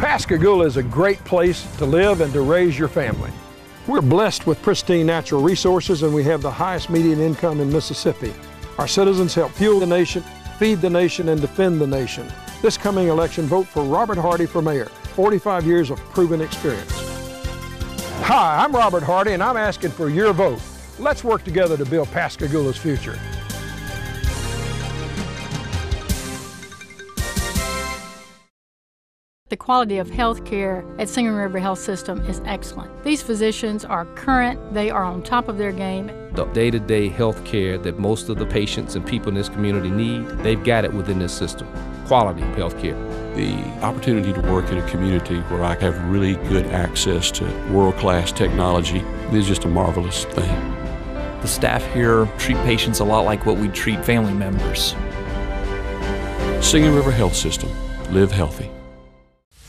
Pascagoula is a great place to live and to raise your family. We're blessed with pristine natural resources, and we have the highest median income in Mississippi. Our citizens help fuel the nation, feed the nation, and defend the nation. This coming election, vote for Robert Hardy for mayor. 45 years of proven experience. Hi, I'm Robert Hardy, and I'm asking for your vote. Let's work together to build Pascagoula's future. The quality of health care at Singing River Health System is excellent. These physicians are current, they are on top of their game. The day-to-day health care that most of the patients and people in this community need, they've got it within this system. Quality health care. The opportunity to work in a community where I have really good access to world-class technology is just a marvelous thing. The staff here treat patients a lot like what we treat family members. Singing River Health System. Live healthy.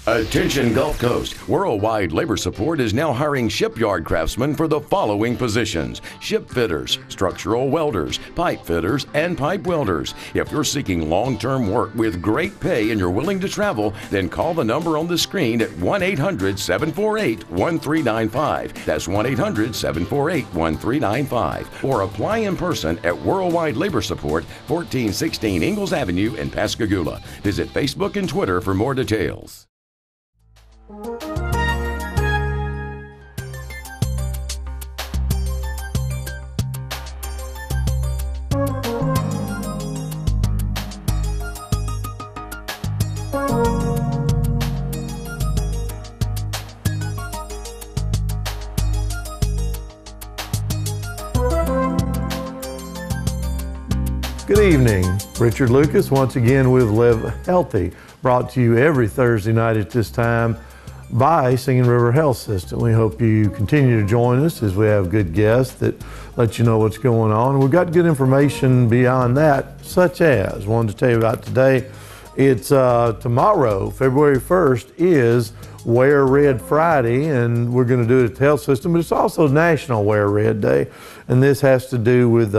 Attention Gulf Coast. Worldwide Labor Support is now hiring shipyard craftsmen for the following positions: ship fitters, structural welders, pipe fitters, and pipe welders. If you're seeking long-term work with great pay and you're willing to travel, then call the number on the screen at 1-800-748-1395. That's 1-800-748-1395. Or apply in person at Worldwide Labor Support, 1416 Ingalls Avenue in Pascagoula. Visit Facebook and Twitter for more details. Good evening. Richard Lucas once again with Live Healthy, brought to you every Thursday night at this time by Singing River Health System. We hope you continue to join us as we have good guests that let you know what's going on. And we've got good information beyond that, such as one to tell you about today. It's tomorrow, February 1st, is Wear Red Friday, and we're going to do it at the health system, but it's also National Wear Red Day. And this has to do with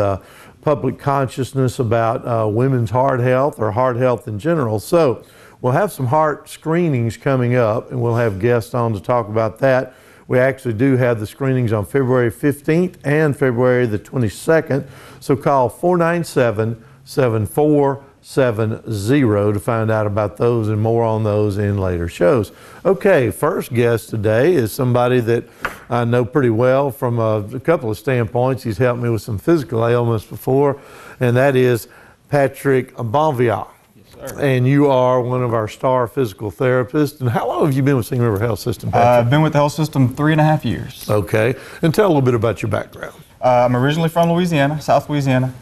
public consciousness about women's heart health or heart health in general. So we'll have some heart screenings coming up, and we'll have guests on to talk about that. We actually do have the screenings on February 15th and February the 22nd. So call 497-7470 to find out about those and more on those in later shows. Okay, first guest today is somebody that I know pretty well from a couple of standpoints. He's helped me with some physical ailments before, and that is Patrick Bonvillain. Yes, sir. And you are one of our star physical therapists. And how long have you been with Singing River Health System, Patrick? I've been with the health system 3.5 years. Okay, and tell a little bit about your background. I'm originally from Louisiana, South Louisiana.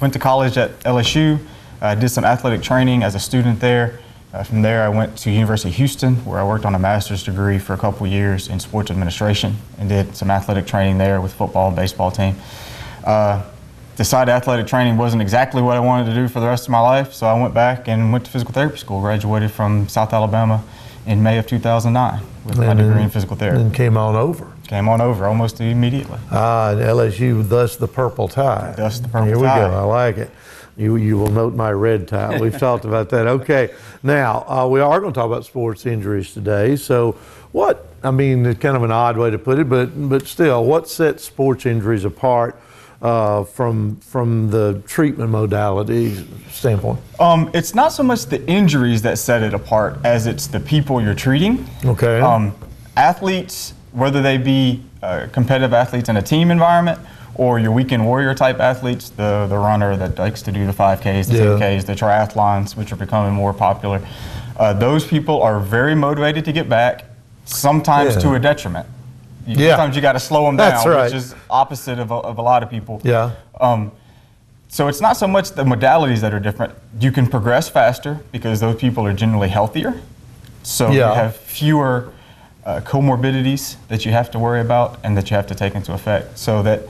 Went to college at LSU. Did some athletic training as a student there. From there, I went to University of Houston, where I worked on a master's degree for a couple years in sports administration and did some athletic training there with football and baseball team. Decided athletic training wasn't exactly what I wanted to do for the rest of my life, so I went back and went to physical therapy school. Graduated from South Alabama in May of 2009 with my degree in physical therapy. And came on over. Came on over almost immediately. And LSU, thus the purple tie. Thus the purple tie. Here we go, I like it. You will note my red tie. We've talked about that. Okay, now we are going to talk about sports injuries today. So it's kind of an odd way to put it, but still, what sets sports injuries apart from the treatment modality standpoint? It's not so much the injuries that set it apart as it's the people you're treating. Okay. Athletes, whether they be competitive athletes in a team environment or your weekend warrior type athletes, the runner that likes to do the 5Ks, the 10Ks, the triathlons, which are becoming more popular. Those people are very motivated to get back, sometimes to a detriment. Sometimes you got to slow them down, which is opposite of a lot of people. Yeah. So it's not so much the modalities that are different. You can progress faster because those people are generally healthier. So you have fewer comorbidities that you have to worry about and that you have to take into effect, so that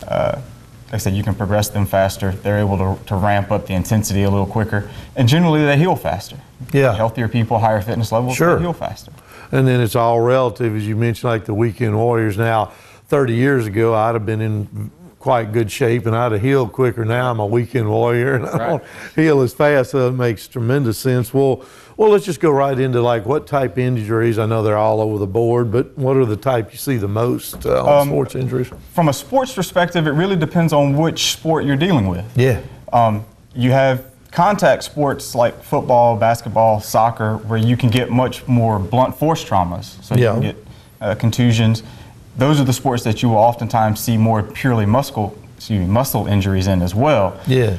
like I said, you can progress them faster. They're able to ramp up the intensity a little quicker, and generally they heal faster. Yeah. Healthier people, higher fitness levels, they heal faster. And then it's all relative, as you mentioned, like the weekend warriors. Now, 30 years ago, I'd have been in quite good shape, and I'd have healed quicker. Now I'm a weekend warrior, and I don't heal as fast, so it makes tremendous sense. Well, let's just go right into like what type injuries. I know they're all over the board, but what are the type you see the most on sports injuries? From a sports perspective, it really depends on which sport you're dealing with. Yeah. You have contact sports like football, basketball, soccer, where you can get much more blunt force traumas. So you can get contusions. Those are the sports that you will oftentimes see more purely muscle injuries in as well. Yeah.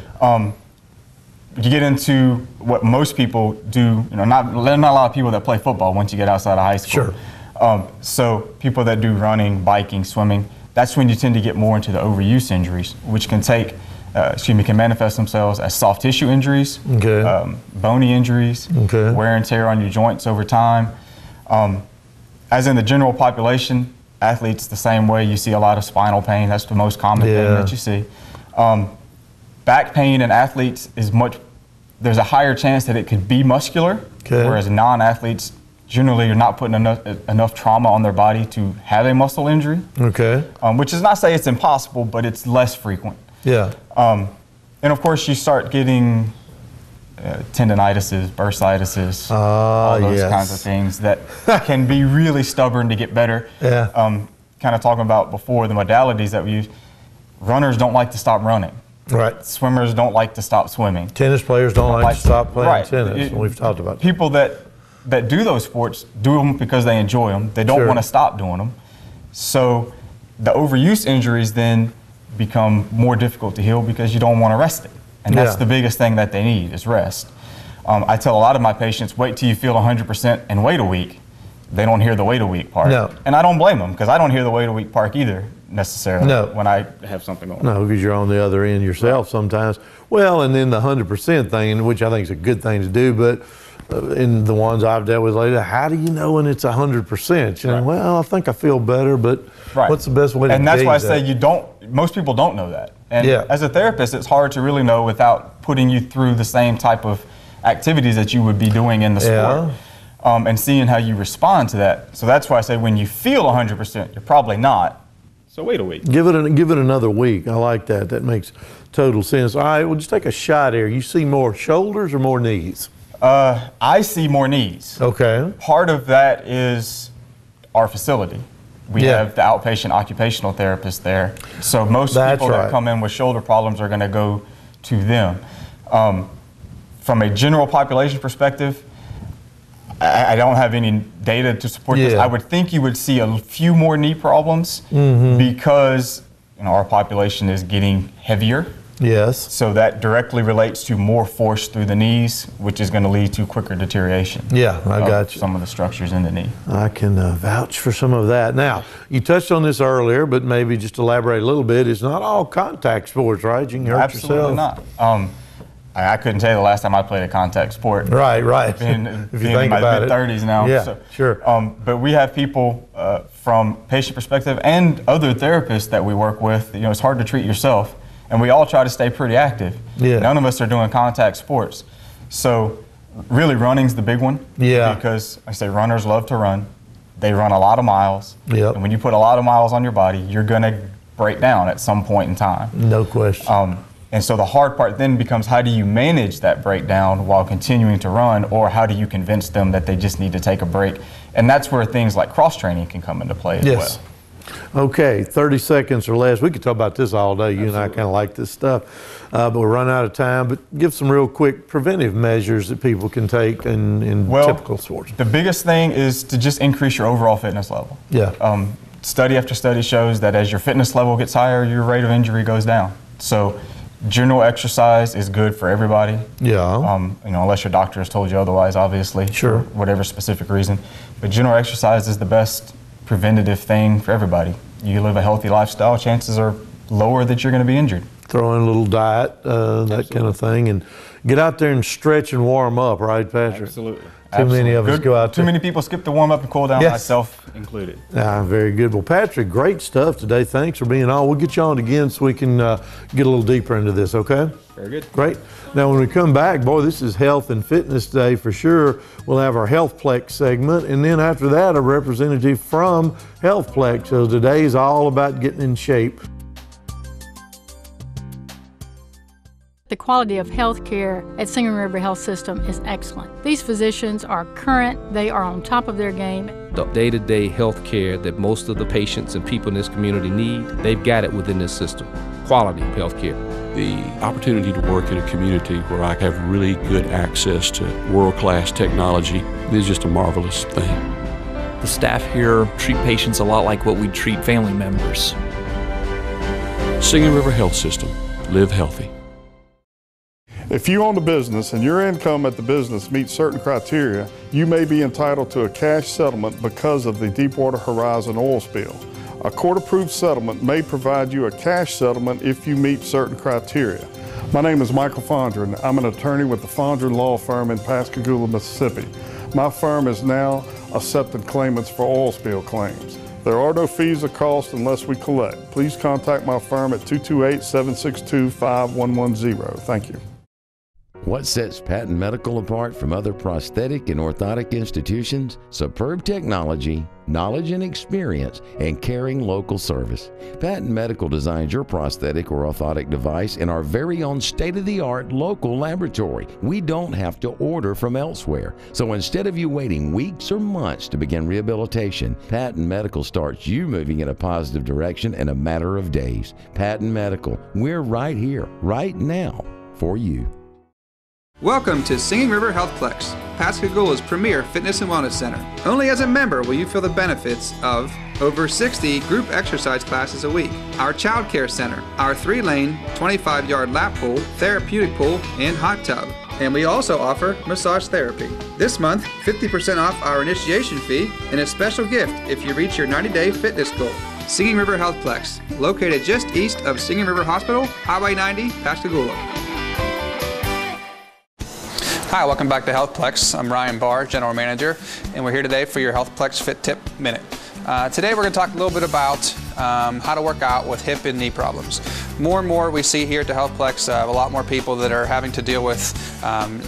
You get into what most people do, not a lot of people that play football once you get outside of high school. Sure. So people that do running, biking, swimming, that's when you tend to get more into the overuse injuries, which can can manifest themselves as soft tissue injuries, bony injuries, wear and tear on your joints over time. As in the general population, athletes the same way. You see a lot of spinal pain. That's the most common thing that you see. Back pain in athletes there's a higher chance that it could be muscular, whereas non-athletes generally are not putting enough trauma on their body to have a muscle injury. Which is not to say it's impossible, but it's less frequent. Yeah. And of course, you start getting tendinitises, bursitis, all those kinds of things that can be really stubborn to get better. Yeah. Kind of talking about before the modalities that we use. Runners don't like to stop running. Right. Swimmers don't like to stop swimming. Tennis players don't like to stop playing tennis. We've talked about that. People that do those sports do them because they enjoy them. They don't want to stop doing them. So the overuse injuries then become more difficult to heal because you don't want to rest it. And that's the biggest thing that they need is rest. I tell a lot of my patients, wait till you feel 100% and wait a week. They don't hear the wait a week part. No. And I don't blame them because I don't hear the wait a week part either necessarily when I have something going on. No, because you're on the other end yourself sometimes. Well, and then the 100% thing, which I think is a good thing to do, but in the ones I've dealt with lately, how do you know when it's 100%? You know, well, I think I feel better, but what's the best way to gauge that? And that's why I say most people don't know that. And as a therapist, it's hard to really know without putting you through the same type of activities that you would be doing in the sport. And seeing how you respond to that. So that's why I say when you feel 100%, you're probably not. So wait a week. Give it another week. I like that. That makes total sense. All right, well, just take a shot here. You see more shoulders or more knees? I see more knees. Okay. Part of that is our facility. We have the outpatient occupational therapist there. So most people that come in with shoulder problems are going to go to them. From a general population perspective, I don't have any data to support this. I would think you would see a few more knee problems because our population is getting heavier. Yes. So that directly relates to more force through the knees, which is going to lead to quicker deterioration. Yeah, I got you. Some of the structures in the knee. I can vouch for some of that. Now, you touched on this earlier, but maybe just elaborate a little bit. It's not all contact sports, right? You can hurt Absolutely yourself. Not. I couldn't tell you the last time I played a contact sport. Right. Being if you in think my about mid-30s now. Yeah, so, sure. But we have people from patient perspective and other therapists that we work with. It's hard to treat yourself. And we all try to stay pretty active. Yeah. None of us are doing contact sports. So really running's the big one. Yeah. Because I say runners love to run. They run a lot of miles. Yep. And when you put a lot of miles on your body, you're going to break down at some point in time. No question. And so the hard part then becomes how do you manage that breakdown while continuing to run, or how do you convince them that they just need to take a break? And that's where things like cross-training can come into play as well. Okay, 30 seconds or less. We could talk about this all day. You and I kind of like this stuff, but we're running out of time. But give some real quick preventive measures that people can take in typical sports. The biggest thing is to just increase your overall fitness level. Yeah. Study after study shows that as your fitness level gets higher, your rate of injury goes down. So general exercise is good for everybody. Yeah. Unless your doctor has told you otherwise, obviously. Sure. For whatever specific reason. But general exercise is the best preventative thing for everybody. You live a healthy lifestyle, chances are lower that you're going to be injured. Throw in a little diet, that kind of thing, and get out there and stretch and warm up, right, Patrick? Absolutely. Too many of us go out there. Too many people skip the warm up and cool down, myself included. Very good. Well, Patrick, great stuff today. Thanks for being on. We'll get you on again so we can get a little deeper into this, okay? Very good. Great. Now, when we come back, boy, this is Health and Fitness Day for sure. We'll have our HealthPlex segment, and then after that, a representative from HealthPlex. So today is all about getting in shape. quality of health care at Singing River Health System is excellent. These physicians are current, they are on top of their game. The day-to-day health care that most of the patients and people in this community need, they've got it within this system. Quality health care. The opportunity to work in a community where I have really good access to world-class technology is just a marvelous thing. The staff here treat patients a lot like what we treat family members. Singing River Health System. Live healthy. If you own a business and your income at the business meets certain criteria, you may be entitled to a cash settlement because of the Deepwater Horizon oil spill. A court-approved settlement may provide you a cash settlement if you meet certain criteria. My name is Michael Fondren. I'm an attorney with the Fondren Law Firm in Pascagoula, Mississippi. My firm is now accepting claimants for oil spill claims. There are no fees or costs unless we collect. Please contact my firm at 228-762-5110. Thank you. What sets Patton Medical apart from other prosthetic and orthotic institutions? Superb technology, knowledge and experience, and caring local service. Patton Medical designs your prosthetic or orthotic device in our very own state-of-the-art local laboratory. We don't have to order from elsewhere. So instead of you waiting weeks or months to begin rehabilitation, Patton Medical starts you moving in a positive direction in a matter of days. Patton Medical, we're right here, right now, for you. Welcome to Singing River Healthplex, Pascagoula's premier fitness and wellness center. Only as a member will you feel the benefits of over 60 group exercise classes a week, our child care center, our 3-lane, 25-yard lap pool, therapeutic pool, and hot tub. And we also offer massage therapy. This month, 50% off our initiation fee and a special gift if you reach your 90-day fitness goal. Singing River Healthplex, located just east of Singing River Hospital, Highway 90, Pascagoula. Hi, welcome back to Healthplex. I'm Ryan Barr, General Manager, and we're here today for your Healthplex Fit Tip Minute. Today we're going to talk a little bit about how to work out with hip and knee problems. More and more we see here at the Healthplex a lot more people that are having to deal with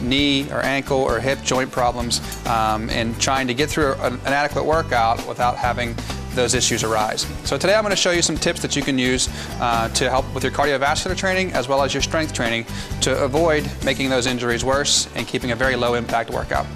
knee or ankle or hip joint problems and trying to get through an adequate workout without having those issues arise. So today I'm going to show you some tips that you can use to help with your cardiovascular training as well as your strength training to avoid making those injuries worse and keeping a very low impact workout.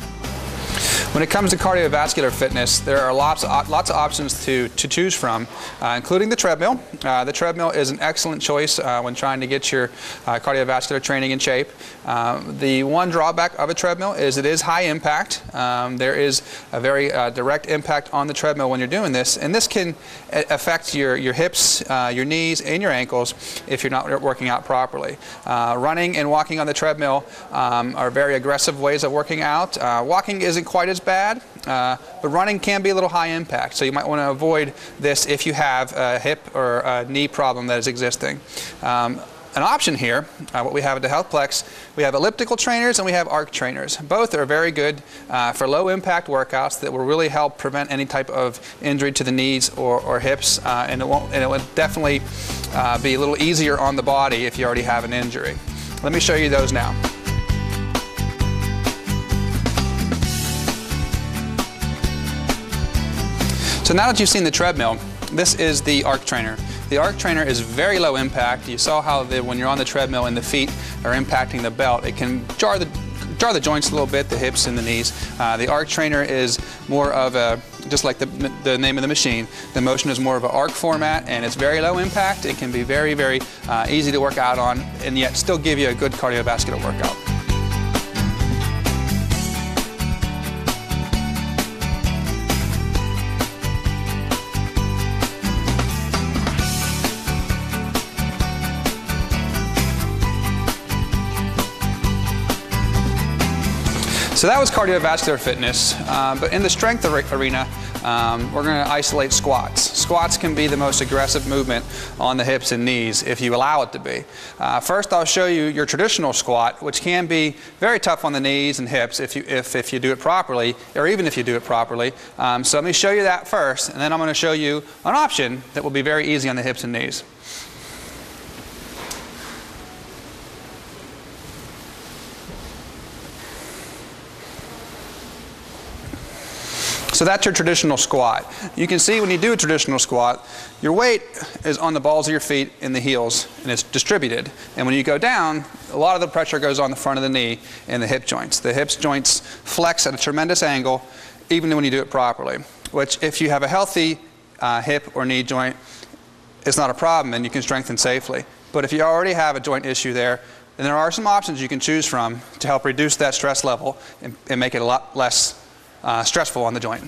When it comes to cardiovascular fitness, there are lots of options to choose from, including the treadmill. The treadmill is an excellent choice when trying to get your cardiovascular training in shape. The one drawback of a treadmill is it is high impact. There is a very direct impact on the treadmill when you're doing this, and this can affect your hips, your knees, and your ankles if you're not working out properly. Running and walking on the treadmill are very aggressive ways of working out. Walking isn't quite as bad, but running can be a little high impact, so you might want to avoid this if you have a hip or a knee problem that is existing. An option here, what we have at the Healthplex, we have elliptical trainers and we have arc trainers. Both are very good for low impact workouts that will really help prevent any type of injury to the knees or hips, and it will definitely be a little easier on the body if you already have an injury. Let me show you those now. So now that you've seen the treadmill, this is the arc trainer. The arc trainer is very low impact. You saw how when you're on the treadmill and the feet are impacting the belt, it can jar the joints a little bit, the hips and the knees. The arc trainer is more of a, just like the name of the machine, the motion is more of an arc format, and it's very low impact. It can be very, very easy to work out on and yet still give you a good cardiovascular workout. So that was cardiovascular fitness, but in the strength arena, we're going to isolate squats. Squats can be the most aggressive movement on the hips and knees if you allow it to be. First, I'll show you your traditional squat, which can be very tough on the knees and hips if you do it properly, or even if you do it properly. So let me show you that first, and then I'm going to show you an option that will be very easy on the hips and knees. So that's your traditional squat. You can see when you do a traditional squat, your weight is on the balls of your feet and the heels, and it's distributed. And when you go down, a lot of the pressure goes on the front of the knee and the hip joints. The hip joints flex at a tremendous angle, even when you do it properly, which if you have a healthy hip or knee joint, it's not a problem and you can strengthen safely. But if you already have a joint issue there, then there are some options you can choose from to help reduce that stress level and make it a lot less stressful on the joint.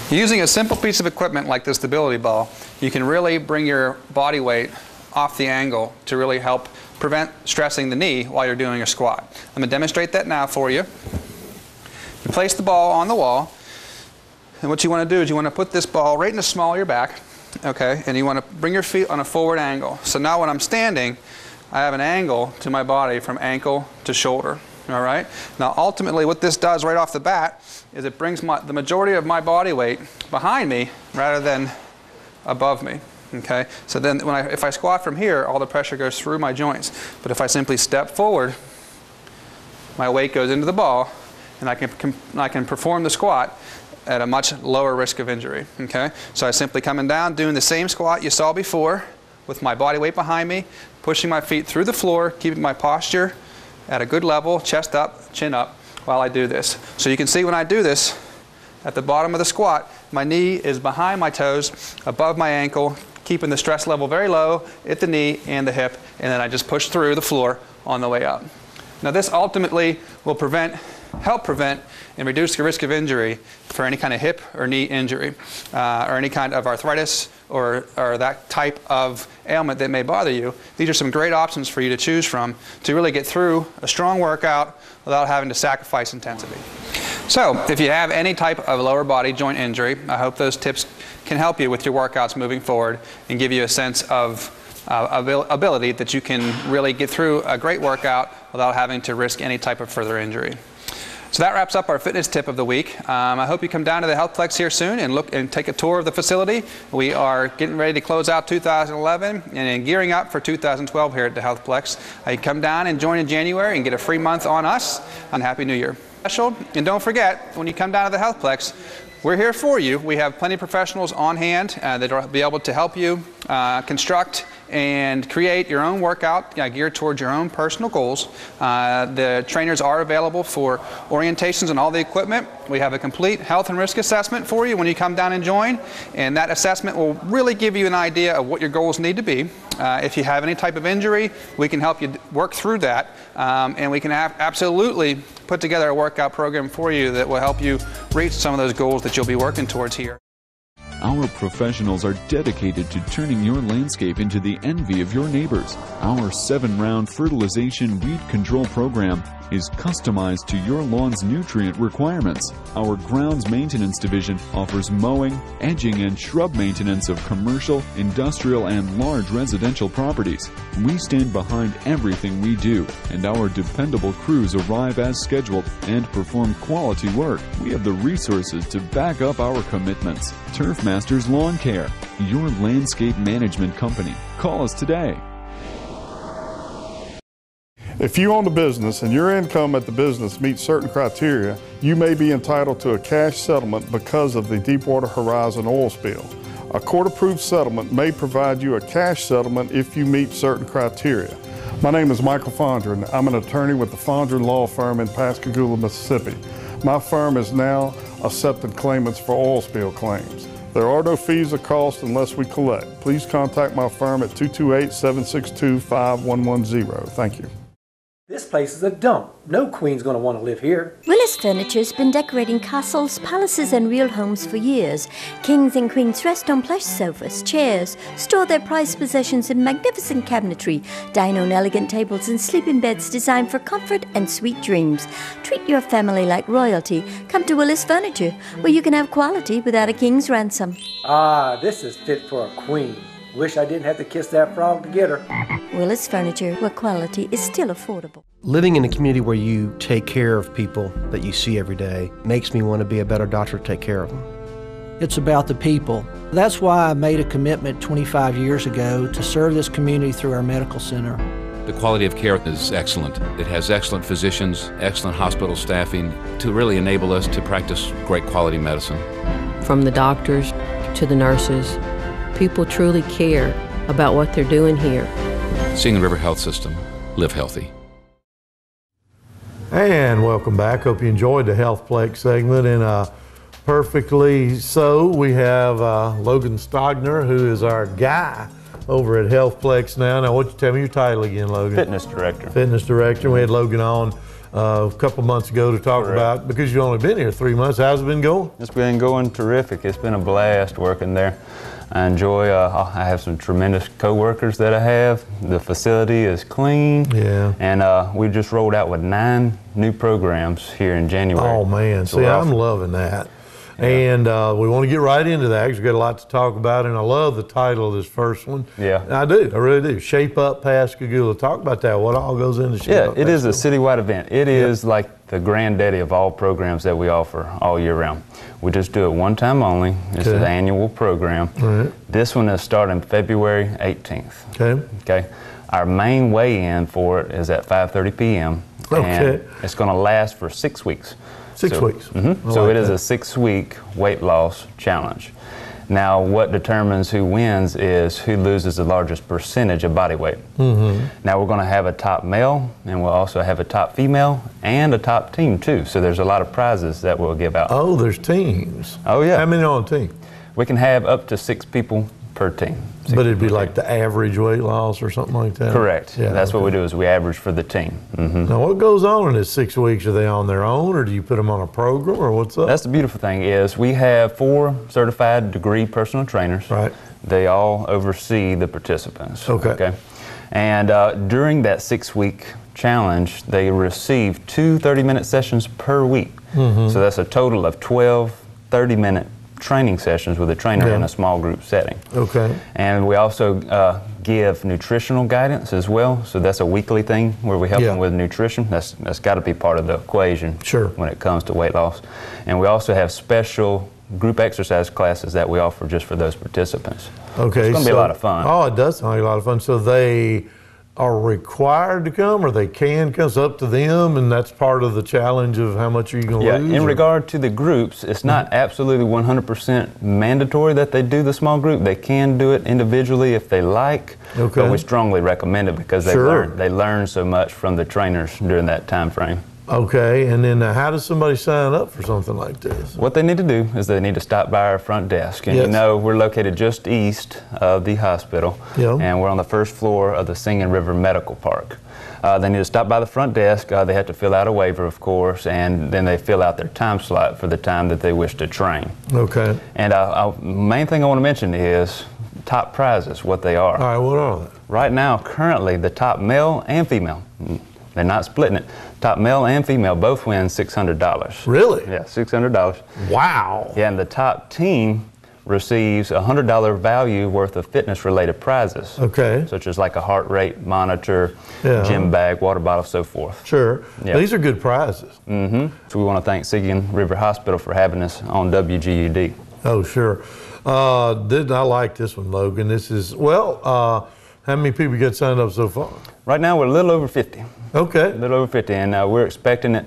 Using a simple piece of equipment like the stability ball, you can really bring your body weight off the angle to really help prevent stressing the knee while you're doing a squat. I'm going to demonstrate that now for you. You place the ball on the wall, and what you want to do is you want to put this ball right in the small of your back, okay, and you want to bring your feet on a forward angle. So now when I'm standing, I have an angle to my body from ankle to shoulder. All right. Now ultimately what this does right off the bat is it brings the majority of my body weight behind me rather than above me. Okay. So then if I squat from here, all the pressure goes through my joints. But if I simply step forward, my weight goes into the ball and I can perform the squat at a much lower risk of injury. Okay. So I simply coming down, doing the same squat you saw before with my body weight behind me, pushing my feet through the floor, keeping my posture at a good level, chest up, chin up, while I do this. So you can see when I do this, at the bottom of the squat, my knee is behind my toes, above my ankle, keeping the stress level very low at the knee and the hip, and then I just push through the floor on the way up. Now this ultimately will help prevent and reduce the risk of injury for any kind of hip or knee injury, or any kind of arthritis or that type of ailment that may bother you. These are some great options for you to choose from to really get through a strong workout without having to sacrifice intensity. So if you have any type of lower body joint injury, I hope those tips can help you with your workouts moving forward and give you a sense of ability that you can really get through a great workout without having to risk any type of further injury. So that wraps up our fitness tip of the week. I hope you come down to the HealthPlex here soon and look and take a tour of the facility. We are getting ready to close out 2011 and gearing up for 2012 here at the HealthPlex. You come down and join in January and get a free month on us, and Happy New Year. And don't forget, when you come down to the HealthPlex, we're here for you. We have plenty of professionals on hand that will be able to help you construct and create your own workout geared towards your own personal goals. The trainers are available for orientations on all the equipment. We have a complete health and risk assessment for you when you come down and join, and that assessment will really give you an idea of what your goals need to be. If you have any type of injury, we can help you work through that, and we can absolutely put together a workout program for you that will help you reach some of those goals that you'll be working towards here. Our professionals are dedicated to turning your landscape into the envy of your neighbors. Our 7-round fertilization weed control program is customized to your lawn's nutrient requirements. Our grounds maintenance division offers mowing, edging, and shrub maintenance of commercial, industrial, and large residential properties. We stand behind everything we do, and our dependable crews arrive as scheduled and perform quality work. We have the resources to back up our commitments. Turf Masters Lawn Care, your landscape management company. Call us today. If you own a business and your income at the business meets certain criteria, you may be entitled to a cash settlement because of the Deepwater Horizon oil spill. A court-approved settlement may provide you a cash settlement if you meet certain criteria. My name is Michael Fondren. I'm an attorney with the Fondren Law Firm in Pascagoula, Mississippi. My firm is now accepting claimants for oil spill claims. There are no fees or costs unless we collect. Please contact my firm at 228-762-5110. Thank you. This place is a dump. No queen's going to want to live here. Willis Furniture's been decorating castles, palaces, and real homes for years. Kings and queens rest on plush sofas, chairs, store their prized possessions in magnificent cabinetry, dine on elegant tables and sleeping beds designed for comfort and sweet dreams. Treat your family like royalty. Come to Willis Furniture, where you can have quality without a king's ransom. Ah, this is fit for a queen. Wish I didn't have to kiss that frog to get her. Willis Furniture, where quality is still affordable. Living in a community where you take care of people that you see every day makes me want to be a better doctor to take care of them. It's about the people. That's why I made a commitment 25 years ago to serve this community through our medical center. The quality of care is excellent. It has excellent physicians, excellent hospital staffing to really enable us to practice great quality medicine. From the doctors to the nurses, people truly care about what they're doing here. Singing River Health System. Live healthy. And welcome back. Hope you enjoyed the HealthPlex segment. And perfectly so, we have Logan Stogner, who is our guy over at HealthPlex now. Now, why don't you tell me your title again, Logan? Fitness Director. Fitness Director. We had Logan on a couple months ago to talk about, because you've only been here 3 months, how's it been going? It's been going terrific. It's been a blast working there. I enjoy, I have some tremendous co-workers that I have. The facility is clean. Yeah. And we just rolled out with 9 new programs here in January. Oh man, so see, I'm loving that. Yeah. And we want to get right into that because we've got a lot to talk about, and I love the title of this first one. Yeah. I do, I really do. Shape Up Pascagoula. Talk about that, what all goes into Shape Up It Pascagoula. is a citywide event. It is like the granddaddy of all programs that we offer all year round. We just do it one time only. It's an annual program. Right. This one is starting February 18th. Okay. Our main weigh-in for it is at 5:30 p.m. And it's going to last for 6 weeks. 6 weeks. So it is a 6-week weight loss challenge. Now, what determines who wins is who loses the largest percentage of body weight. Now, we're going to have a top male, and we'll also have a top female and a top team, too. So there's a lot of prizes that we'll give out. Oh, there's teams. Oh, yeah. How many on a team? We can have up to 6 people per team. But it'd be like the average weight loss or something like that? Correct. Yeah, that's what we do, is we average for the team. Now, what goes on in this 6 weeks? Are they on their own, or do you put them on a program, or what's up? That's the beautiful thing, is we have 4 certified degree personal trainers. Right. They all oversee the participants. Okay. And during that 6-week challenge, they receive 2 30-minute sessions per week. So that's a total of 12 30-minute training sessions with a trainer in a small group setting. Okay. And we also give nutritional guidance as well. So that's a weekly thing where we help them with nutrition. That's got to be part of the equation when it comes to weight loss. And we also have special group exercise classes that we offer just for those participants. Okay. It's going to be a lot of fun. Oh, it does sound like a lot of fun. So they are required to come, or they can come? It's up to them, and that's part of the challenge of how much are you going to lose? In regard to the groups, it's not absolutely 100% mandatory that they do the small group. They can do it individually if they like, but we strongly recommend it because they learn so much from the trainers during that time frame. Okay, and then how does somebody sign up for something like this? What they need to do is they need to stop by our front desk. And you know, we're located just east of the hospital, and we're on the first floor of the Singing River Medical Park. They need to stop by the front desk. They have to fill out a waiver, of course, and then they fill out their time slot for the time that they wish to train. Okay. And main thing I want to mention is top prizes, what they are. All right, what are they? Right now, currently, the top male and female, they're not splitting it. Top male and female both win $600. Really? Yeah, $600. Wow. Yeah, and the top team receives a $100 value worth of fitness-related prizes. Okay. Such as like a heart rate monitor, gym bag, water bottle, so forth. Sure. Yeah. These are good prizes. So we want to thank Singing River Hospital for having us on WGUD. Oh, sure. I like this one, Logan. This is, how many people get signed up so far? Right now, we're a little over 50. Okay. A little over 50, and we're expecting it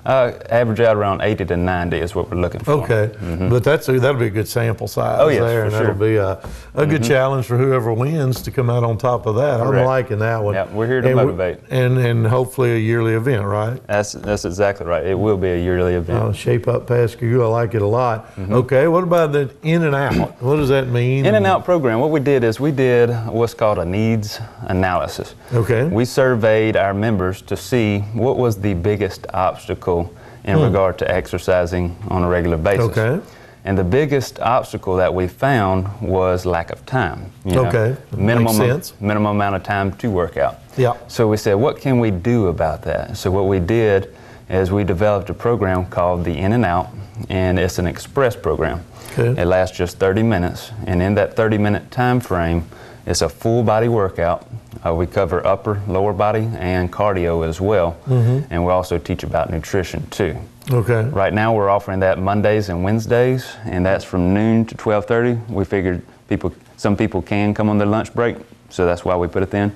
average out around 80 to 90 is what we're looking for. Okay, but that'll be a good sample size there, and that'll be a good challenge for whoever wins to come out on top of that. I'm liking that one. Yeah, we're here to motivate. And hopefully a yearly event, right? That's exactly right. It will be a yearly event. Shape Up Pascagoula, I like it a lot. Okay, what about the in and out? What does that mean? In and out program, what we did is we did what's called a needs analysis. Okay. We surveyed our members to see what was the biggest obstacle in regard to exercising on a regular basis. Okay. And the biggest obstacle that we found was lack of time. Okay. Makes sense. Minimum amount of time to work out. Yeah. So we said, what can we do about that? So what we did is we developed a program called the In and Out, and it's an express program. Okay. It lasts just 30 minutes, and in that 30-minute time frame, it's a full body workout. We cover upper, lower body, and cardio as well. And we also teach about nutrition too. Okay. Right now we're offering that Mondays and Wednesdays, and that's from noon to 12:30. We figured some people can come on their lunch break, so that's why we put it then.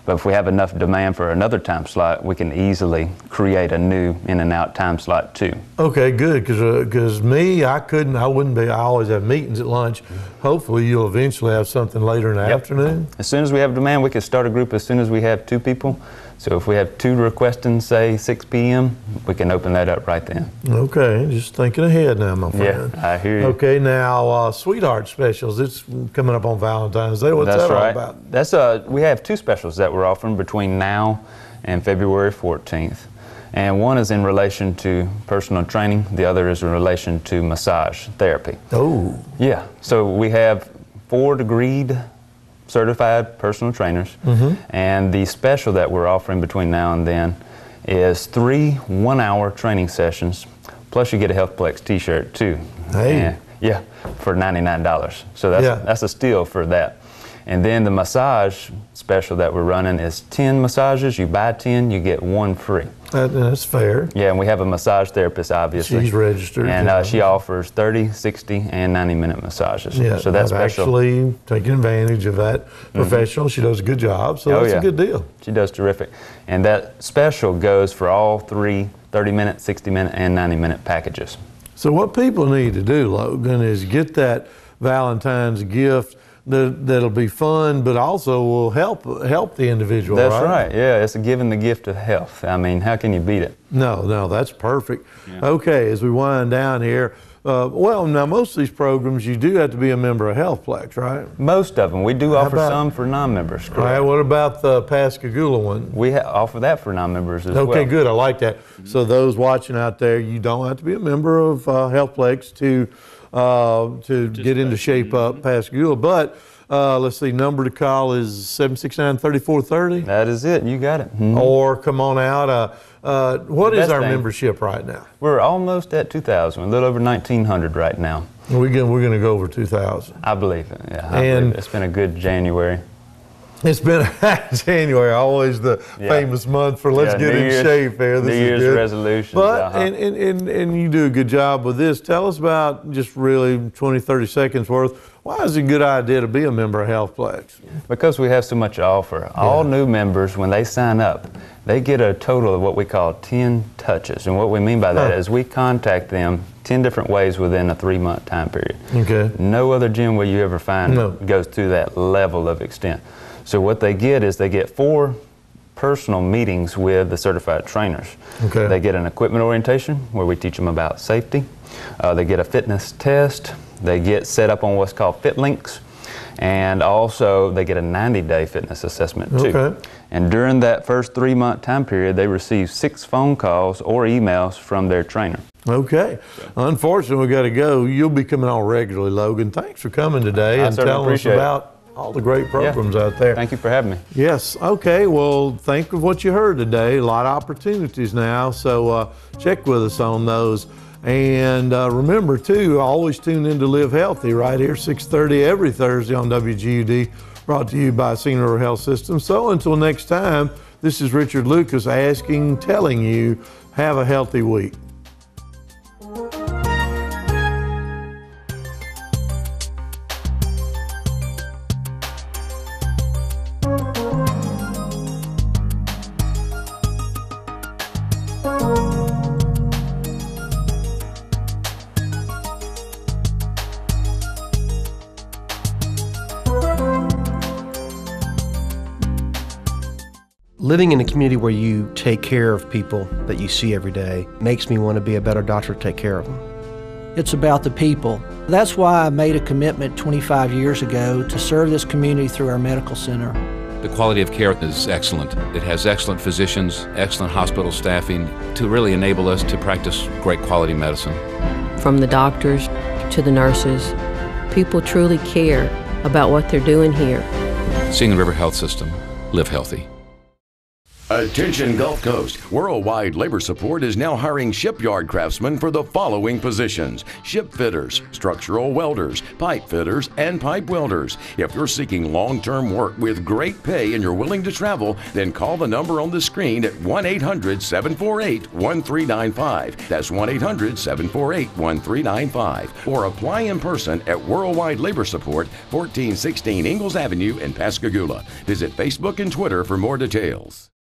But if we have enough demand for another time slot, we can easily create a new in and out time slot too. Okay, good, because I wouldn't be, I always have meetings at lunch. Hopefully you'll eventually have something later in the afternoon. As soon as we have demand, we can start a group as soon as we have 2 people. So if we have 2 requesting, say 6 p.m., we can open that up right then. Okay, just thinking ahead now, my friend. Yeah, I hear you. Okay, now Sweetheart Specials, it's coming up on Valentine's Day. What's that all about? That's we have 2 specials that we're offering between now and February 14th. And one is in relation to personal training, the other is in relation to massage therapy. Oh. Yeah, so we have 4 degreed certified personal trainers, and the special that we're offering between now and then is 3 one-hour training sessions, plus you get a HealthPlex t-shirt too. Hey. And, yeah, for $99. So that's a steal for that. And then the massage special that we're running is 10 massages. You buy 10, you get 1 free. That's fair. Yeah, and we have a massage therapist, obviously. She's registered. And she offers 30, 60, and 90-minute massages. Yeah, so that's special. Actually taking advantage of that professional. She does a good job, so that's a good deal. She does terrific. And that special goes for all 3 30-minute, 60-minute, and 90-minute packages. So what people need to do, Logan, is get that Valentine's gift that'll be fun, but also will help the individual. That's right. Yeah, it's giving the gift of health. I mean, how can you beat it? No, that's perfect. Yeah. Okay, as we wind down here, well, now most of these programs you do have to be a member of HealthPlex, right? Most of them. We do offer some for non-members. All right. What about the Pascagoula one? We offer that for non-members as well. Okay, good. I like that. So those watching out there, you don't have to be a member of HealthPlex to get into Shape Up Pascagoula. But let's see, number to call is 769-3430. That is it. You got it. Or come on out. What is our membership right now? We're almost at 2,000. A little over 1,900 right now. We're going to go over 2,000. I believe it. Yeah, I believe it. It's been a good January. It's been January, always the famous month for let's get in shape here. New Year's resolutions. But, and you do a good job with this. Tell us about just really 20, 30 seconds worth. Why is it a good idea to be a member of HealthPlex? Because we have so much to offer. All new members, when they sign up, they get a total of what we call 10 touches. And what we mean by that is we contact them 10 different ways within a 3-month time period. Okay. No other gym will you ever find goes to that level of extent. So what they get is they get 4 personal meetings with the certified trainers. Okay. They get an equipment orientation where we teach them about safety. They get a fitness test. They get set up on what's called Fit Links. And also they get a 90-day fitness assessment too. Okay. And during that first 3-month time period, they receive 6 phone calls or emails from their trainer. Okay. Unfortunately, we got to go. You'll be coming on regularly, Logan. Thanks for coming today and telling us about all the great programs out there. Thank you for having me. Yes. Okay. Well, think of what you heard today. A lot of opportunities now. So check with us on those. And remember, too, always tune in to Live Healthy right here, 6:30 every Thursday on WGUD, brought to you by Senior River Health System. So until next time, this is Richard Lucas telling you, have a healthy week. Living in a community where you take care of people that you see every day makes me want to be a better doctor to take care of them. It's about the people. That's why I made a commitment 25 years ago to serve this community through our medical center. The quality of care is excellent. It has excellent physicians, excellent hospital staffing to really enable us to practice great quality medicine. From the doctors to the nurses, people truly care about what they're doing here. Singing River Health System. Live healthy. Attention Gulf Coast. Worldwide Labor Support is now hiring shipyard craftsmen for the following positions: ship fitters, structural welders, pipe fitters, and pipe welders. If you're seeking long-term work with great pay and you're willing to travel, then call the number on the screen at 1-800-748-1395. That's 1-800-748-1395. Or apply in person at Worldwide Labor Support, 1416 Ingalls Avenue in Pascagoula. Visit Facebook and Twitter for more details.